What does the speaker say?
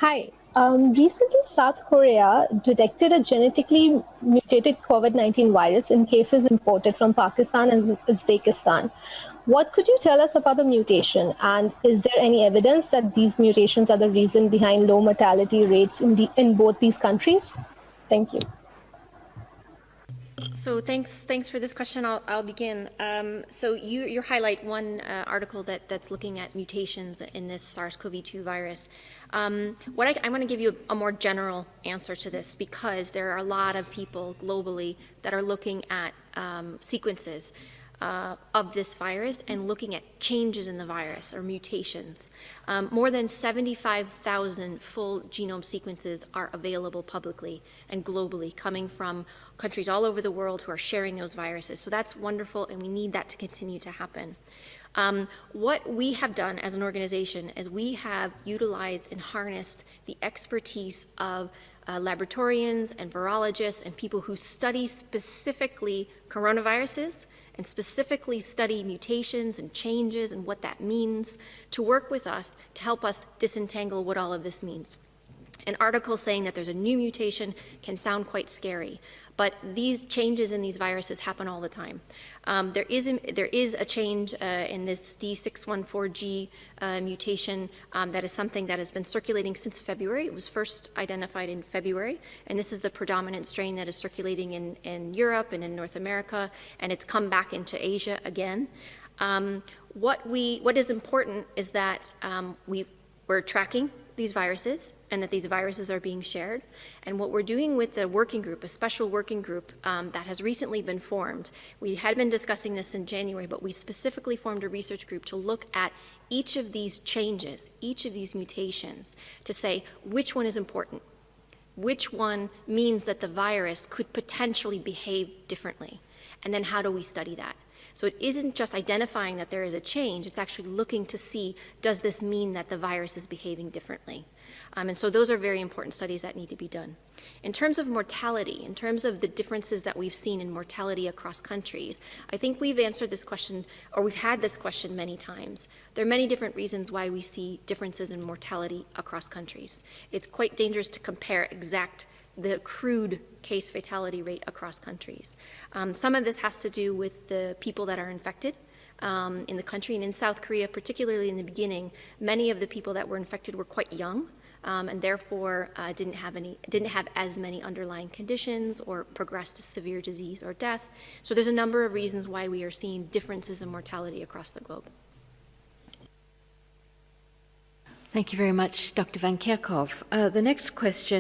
Hi. Recently, South Korea detected a genetically mutated COVID-19 virus in cases imported from Pakistan and Uzbekistan. What could you tell us about the mutation? And is there any evidence that these mutations are the reason behind low mortality rates in both these countries? Thank you. So thanks for this question. I'll begin. So you highlight one article that's looking at mutations in this SARS-CoV-2 virus. I want to give you a more general answer to this because there are a lot of people globally that are looking at sequences of this virus and looking at changes in the virus or mutations. More than 75,000 full genome sequences are available publicly and globally, coming from countries all over the world who are sharing those viruses. So that's wonderful, and we need that to continue to happen. What we have done as an organization is we have utilized and harnessed the expertise of laboratorians and virologists and people who study specifically coronaviruses and specifically study mutations and changes and what that means to work with us to help us disentangle what all of this means. An article saying that there's a new mutation can sound quite scary, but these changes in these viruses happen all the time. There is a change in this D614G mutation that is something that has been circulating since February. It was first identified in February, and this is the predominant strain that is circulating in Europe and in North America, and it's come back into Asia again. What is important is that we're tracking these viruses and that these viruses are being shared. And what we're doing with the working group, a special working group that has recently been formed, we had been discussing this in January, but we specifically formed a research group to look at each of these changes, each of these mutations, to say which one is important, which one means that the virus could potentially behave differently, and then how do we study that? So it isn't just identifying that there is a change, it's actually looking to see, does this mean that the virus is behaving differently? And so those are very important studies that need to be done. In terms of mortality, in terms of the differences that we've seen in mortality across countries, I think we've answered this question, or we've had this question many times. There are many different reasons why we see differences in mortality across countries. It's quite dangerous to compare the crude case fatality rate across countries. Some of this has to do with the people that are infected in the country, and in South Korea, particularly in the beginning, many of the people that were infected were quite young, and therefore didn't have as many underlying conditions or progressed to severe disease or death. So there's a number of reasons why we are seeing differences in mortality across the globe. Thank you very much, Dr. Van Kerkhove. The next question